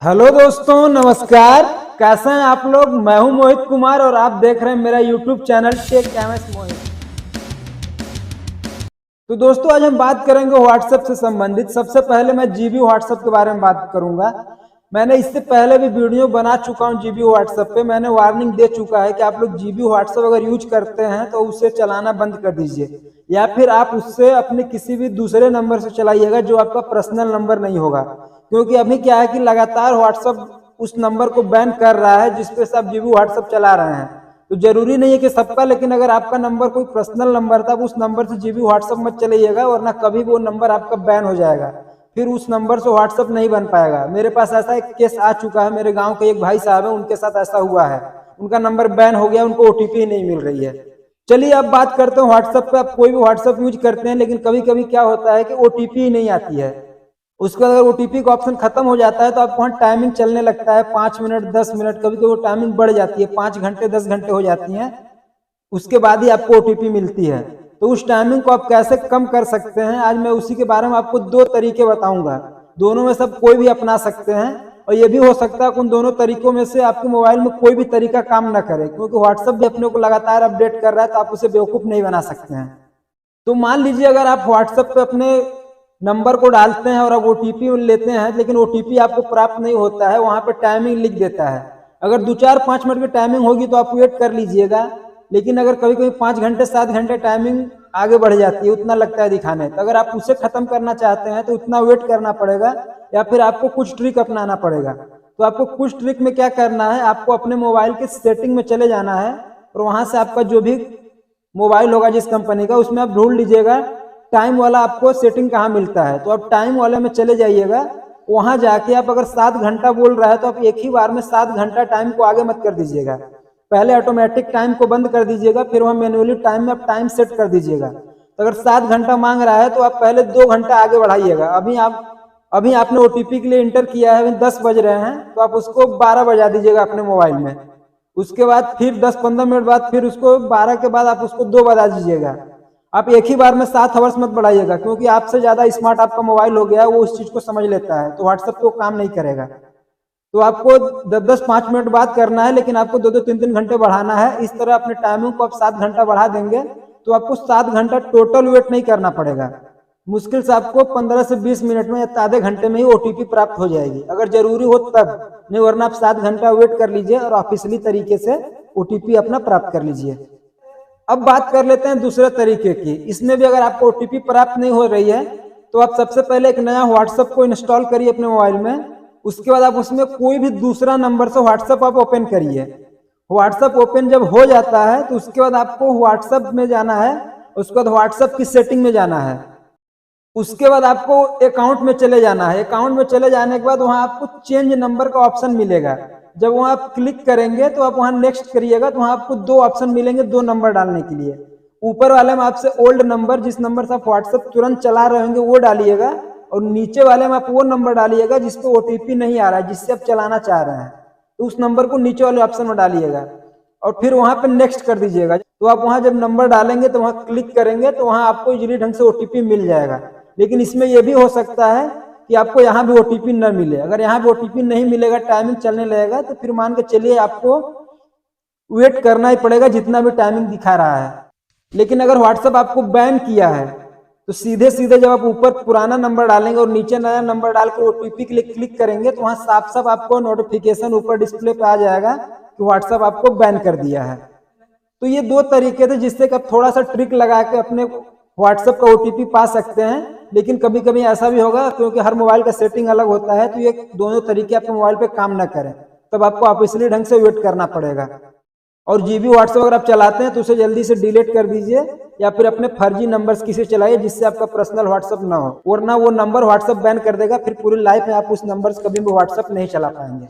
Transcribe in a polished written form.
Hello दोस्तों, नमस्कार। कैसे हैं आप लोग। मैं हूं मोहित कुमार और आप देख रहे हैं मेरा यूट्यूब चैनल टेक एमएस मोहित। तो दोस्तों, आज हम बात करेंगे व्हाट्सएप से संबंधित। सबसे पहले मैं जीबी व्हाट्सएप के बारे में बात करूंगा। मैंने इससे पहले भी वीडियो बना चुका हूं जीबी व्हाट्सएप पे। मैंने वार्निंग दे चुका है कि आप लोग जीबी व्हाट्सएप अगर यूज करते हैं तो उसे चलाना बंद कर दीजिए, या फिर आप उससे अपने किसी भी दूसरे नंबर से चलाइएगा जो आपका पर्सनल नंबर नहीं होगा। क्योंकि अभी क्या है कि लगातार व्हाट्सएप उस नंबर को बैन कर रहा है जिसपे से आप जीबी व्हाट्सएप चला रहे हैं। तो जरूरी नहीं है कि सबका, लेकिन अगर आपका नंबर कोई पर्सनल नंबर था, उस नंबर से जीबी व्हाट्सएप मत चलाइएगा, वरना कभी वो नंबर आपका बैन हो जाएगा। फिर उस नंबर से व्हाट्सएप नहीं बन पाएगा। मेरे पास ऐसा एक केस आ चुका है। मेरे गांव के एक भाई साहब है, उनके साथ ऐसा हुआ है। उनका नंबर बैन हो गया, उनको ओटीपी नहीं मिल रही है। चलिए अब बात करते हैं व्हाट्सएप पे। आप कोई भी व्हाट्सएप यूज करते हैं, लेकिन कभी कभी क्या होता है कि ओटीपी नहीं आती है। उसका अगर ओटीपी का ऑप्शन खत्म हो जाता है तो आपको वहाँ टाइमिंग चलने लगता है 5 मिनट 10 मिनट, कभी कभी वो टाइमिंग बढ़ जाती है, 5 घंटे 10 घंटे हो जाती हैं। उसके बाद ही आपको ओटीपी मिलती है। तो उस टाइमिंग को आप कैसे कम कर सकते हैं, आज मैं उसी के बारे में आपको 2 तरीके बताऊंगा। दोनों में सब कोई भी अपना सकते हैं, और ये भी हो सकता है कि उन दोनों तरीकों में से आपके मोबाइल में कोई भी तरीका काम ना करे, क्योंकि व्हाट्सएप भी अपने को लगातार अपडेट कर रहा है, तो आप उसे बेवकूफ़ नहीं बना सकते हैं। तो मान लीजिए अगर आप व्हाट्सएप पे अपने नंबर को डालते हैं और आप ओटीपी लेते हैं, लेकिन ओटीपी आपको प्राप्त नहीं होता है, वहां पे टाइमिंग लिख देता है। अगर 2 4 5 मिनट की टाइमिंग होगी तो आप वेट कर लीजिएगा। लेकिन अगर कभी कभी 5 घंटे 7 घंटे टाइमिंग आगे बढ़ जाती है, उतना लगता है दिखाने, तो अगर आप उसे खत्म करना चाहते हैं तो उतना वेट करना पड़ेगा, या फिर आपको कुछ ट्रिक अपनाना पड़ेगा। तो आपको कुछ ट्रिक में क्या करना है, आपको अपने मोबाइल के सेटिंग में चले जाना है, और वहां से आपका जो भी मोबाइल होगा जिस कंपनी का, उसमें आप ढूंढ लीजिएगा टाइम वाला आपको सेटिंग कहाँ मिलता है। तो आप टाइम वाले में चले जाइएगा। वहां जाके आप अगर 7 घंटा बोल रहा है तो आप एक ही बार में 7 घंटा टाइम को आगे मत कर दीजिएगा। पहले ऑटोमेटिक टाइम को बंद कर दीजिएगा, फिर वहां मैन्युअली टाइम में आप टाइम सेट कर दीजिएगा। तो अगर 7 घंटा मांग रहा है तो आप पहले 2 घंटा आगे बढ़ाइएगा। अभी आपने ओटीपी के लिए इंटर किया है, 10 बज रहे हैं, तो आप उसको 12 बजा दीजिएगा अपने मोबाइल में। उसके बाद फिर 10-15 मिनट बाद फिर उसको 12 के बाद आप उसको 2 बजा दीजिएगा। आप एक ही बार में 7 आवर्स मत बढ़ाइएगा, क्योंकि आपसे ज्यादा स्मार्ट आपका मोबाइल हो गया, वो उस चीज को समझ लेता है, तो व्हाट्सएप को काम नहीं करेगा। तो आपको 10-10 5 मिनट बाद करना है, लेकिन आपको 2-2 3-3 घंटे बढ़ाना है। इस तरह अपने टाइमिंग को आप 7 घंटा बढ़ा देंगे तो आपको 7 घंटा टोटल वेट नहीं करना पड़ेगा। मुश्किल से आपको 15 से 20 मिनट में या आधे घंटे में ही ओटीपी प्राप्त हो जाएगी, अगर जरूरी हो तब, नहीं वरना आप 7 घंटा वेट कर लीजिए और ऑफिशियली तरीके से ओटीपी अपना प्राप्त कर लीजिए। अब बात कर लेते हैं दूसरे तरीके की। इसमें भी अगर आपको ओटीपी प्राप्त नहीं हो रही है तो आप सबसे पहले एक नया व्हाट्सएप को इंस्टॉल करिए अपने मोबाइल में। उसके बाद आप उसमें कोई भी दूसरा नंबर से व्हाट्सएप आप ओपन करिए। व्हाट्सएप ओपन जब हो जाता है तो उसके बाद आपको व्हाट्सएप में जाना है, उसके बाद व्हाट्सएप की सेटिंग में जाना है। उसके बाद आपको अकाउंट में चले जाना है। अकाउंट में चले जाने के बाद वहां आपको चेंज नंबर का ऑप्शन मिलेगा। जब वहां आप क्लिक करेंगे तो आप वहां नेक्स्ट करिएगा, तो वहां आपको 2 ऑप्शन मिलेंगे 2 नंबर डालने के लिए। ऊपर वाले में आपसे ओल्ड नंबर, जिस नंबर से आप व्हाट्सएप तुरंत चला रहे होंगे, वो डालिएगा, और नीचे वाले में आप वो नंबर डालिएगा जिसपे ओटीपी नहीं आ रहा है, जिससे आप चलाना चाह रहे हैं, तो उस नंबर को नीचे वाले ऑप्शन में डालिएगा और फिर वहां पे नेक्स्ट कर दीजिएगा। तो आप वहां जब नंबर डालेंगे तो वहां क्लिक करेंगे तो वहां आपको इजीली ढंग से ओटीपी मिल जाएगा। लेकिन इसमें यह भी हो सकता है कि आपको यहाँ भी ओटीपी न मिले। अगर यहाँ भी ओटीपी नहीं मिलेगा, टाइमिंग चलने लगेगा, तो फिर मान के चलिए आपको वेट करना ही पड़ेगा जितना भी टाइमिंग दिखा रहा है। लेकिन अगर व्हाट्सएप आपको बैन किया है तो सीधे सीधे जब आप ऊपर पुराना नंबर डालेंगे और नीचे नया नंबर डाल के ओटीपी के लिए क्लिक करेंगे तो वहां साफ साफ आपको नोटिफिकेशन ऊपर डिस्प्ले पे आ जाएगा कि व्हाट्सएप आपको बैन कर दिया है। तो ये 2 तरीके थे जिससे कि आप थोड़ा सा ट्रिक लगा के अपने व्हाट्सएप का ओटीपी पा सकते हैं। लेकिन कभी कभी ऐसा भी होगा, क्योंकि हर मोबाइल का सेटिंग अलग होता है, तो ये दोनों तरीके आपके मोबाइल पे काम ना करें, तब आपको ऑफिशियली ढंग से वेट करना पड़ेगा। और जीबी व्हाट्सएप अगर आप चलाते हैं तो उसे जल्दी से डिलीट कर दीजिए, या फिर अपने फर्जी नंबर किसी चलाइए जिससे आपका पर्सनल व्हाट्सएप ना हो, वरना वो नंबर व्हाट्सएप बैन कर देगा। फिर पूरी लाइफ में आप उस नंबर से कभी भी व्हाट्सएप नहीं चला पाएंगे।